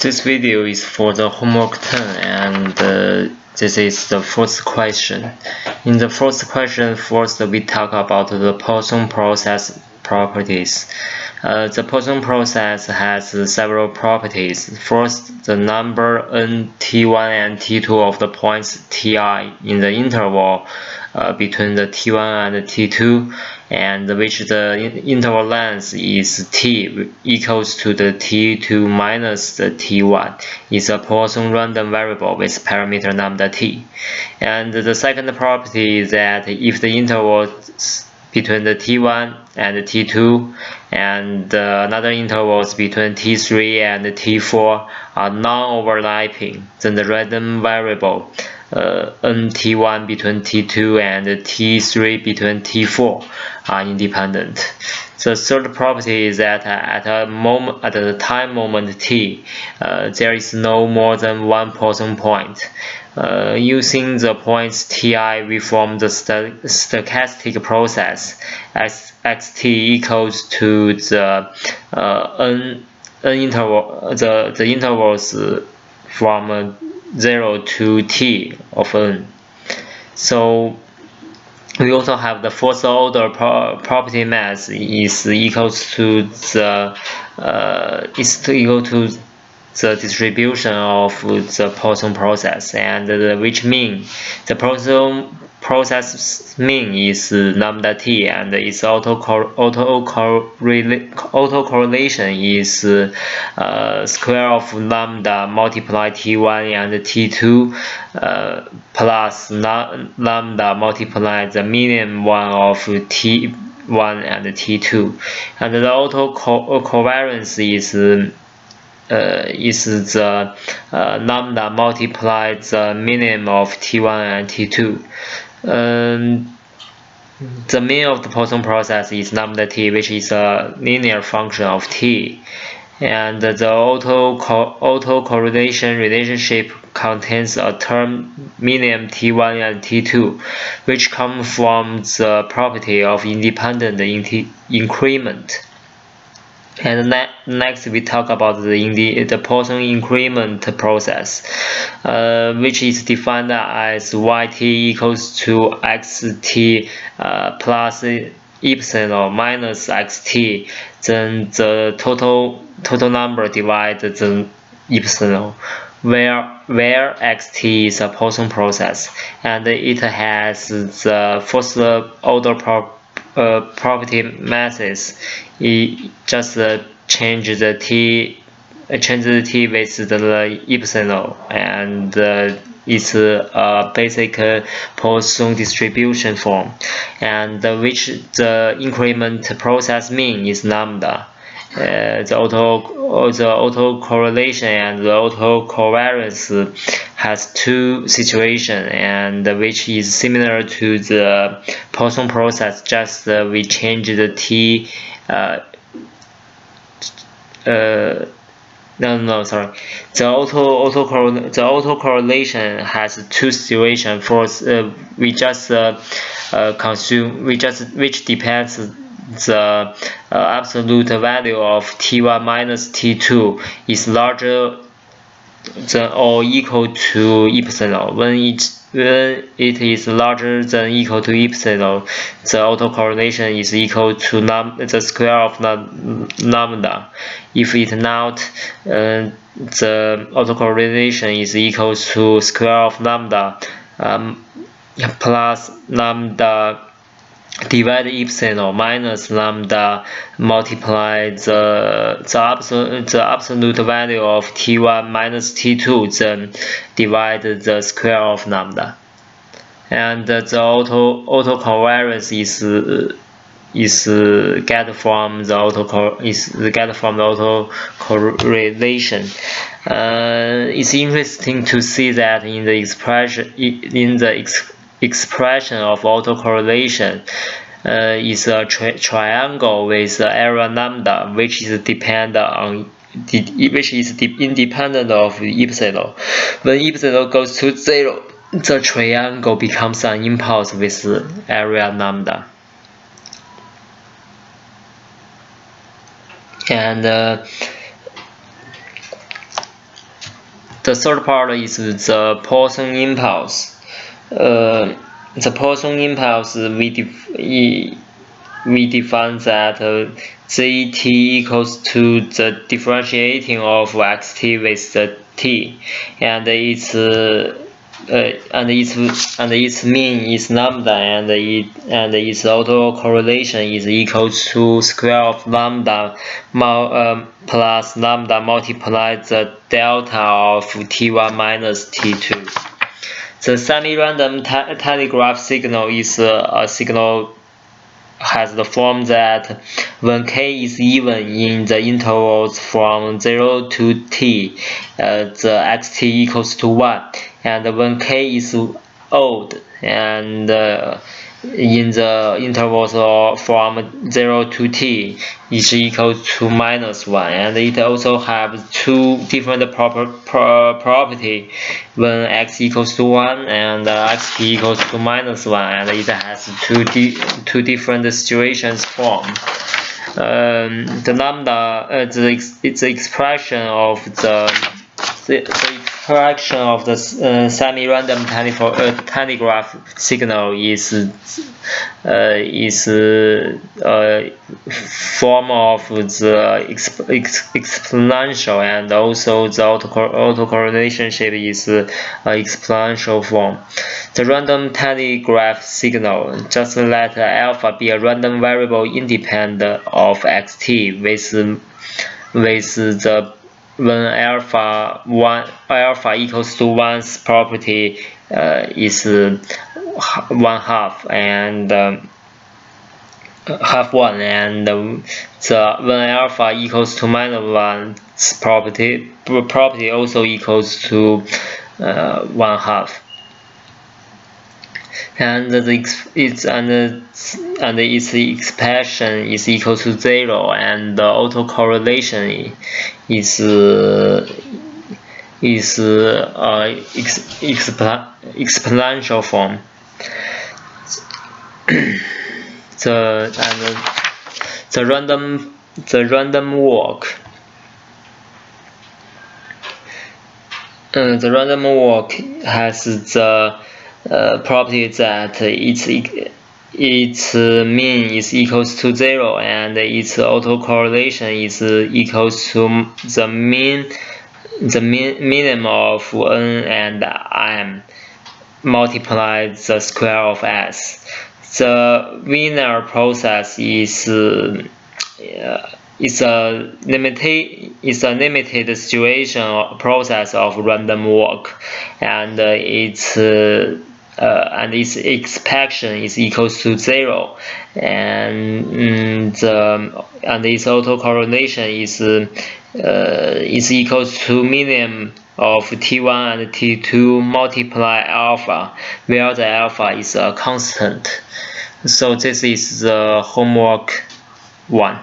This video is for the homework 10 and this is the first question. In the first question, first we talk about the Poisson process properties. The Poisson process has several properties. First, the number n t1 and t2 of the points ti in the interval between the t1 and t2, and which the interval length is t equals to the t2 minus the t1 is a Poisson random variable with parameter lambda t. And the second property is that if the intervals between the t1 and the t2 and another intervals between t3 and t4 are non-overlapping, then the random variable nt1 between t2 and t3 between t4 are independent. The third property is that at the time moment t, there is no more than one Poisson point. Using the points ti, we form the stochastic process as xt equals to the n interval, the intervals from 0 to t of n. So we also have the first order property mass is equals to the the distribution of the Poisson process, and which mean the Poisson process mean is lambda t, and its autocorrelation is square of lambda multiply t1 and t2 plus lambda multiply the minimum one of t1 and t2, and the autocovariance is the lambda multiply the minimum of t1 and t2. The mean of the Poisson process is lambda t, which is a linear function of t, and the autocorrelation relationship contains a term minimum t1 and t2, which come from the property of independent increment. And next we talk about the Poisson increment process, which is defined as yt equals to xt plus epsilon minus xt, then the total number divides the epsilon, where xt is a Poisson process, and it has the first order property masses. It just change the t with the epsilon, and it's a basic Poisson distribution form, and which the increment process mean is lambda. The autocorrelation and the autocovariance has two situations, and which is similar to the Poisson process, just we change the t sorry. The autocorrelation has two situations. First, which depends the absolute value of t1 minus t2 is larger than or equal to epsilon. When it is larger than equal to epsilon, the autocorrelation is equal to the square of lambda. If it not, the autocorrelation is equal to square of lambda plus lambda divided epsilon minus lambda multiply the absolute value of t1 minus t2, then divide the square of lambda. And the autocovariance is get from the autocorrelation. It's interesting to see that in the expression of autocorrelation is a triangle with area lambda, which is independent of epsilon. When epsilon goes to 0, the triangle becomes an impulse with area lambda. And The third part is the Poisson impulse. The Poisson impulse, we define that zt equals to the differentiating of xt with the t, and its mean is lambda, and its autocorrelation is equal to square of lambda plus lambda multiplied the delta of t1 minus t2. The semi-random telegraph signal is a signal has the form that when k is even in the intervals from 0 to t, the xt equals to 1, and when k is odd and in the intervals from 0 to t is equal to -1, and it also has two different property when x equals to 1 and xt equals to -1, and it has two different situations form. The lambda, it's the expression of the semi-random telegraph signal is form of the exponential, and also the autocorrelation shape is exponential form. The random telegraph signal, just let alpha be a random variable independent of xt with the when alpha equals to 1's property is 1/2 and half 1, and when alpha equals to -1's property also equals to 1/2. And its expression is equal to 0, and the autocorrelation is exponential form. The random walk. The random walk has the property that its mean is equals to 0, and its autocorrelation is equals to the minimum of n and m multiplied the square of s. The Wiener process is a limited situation process of random walk, and its expansion is equals to 0, and its autocorrelation is equals to minimum of t1 and t2 multiply alpha, where the alpha is a constant. So this is the homework 1.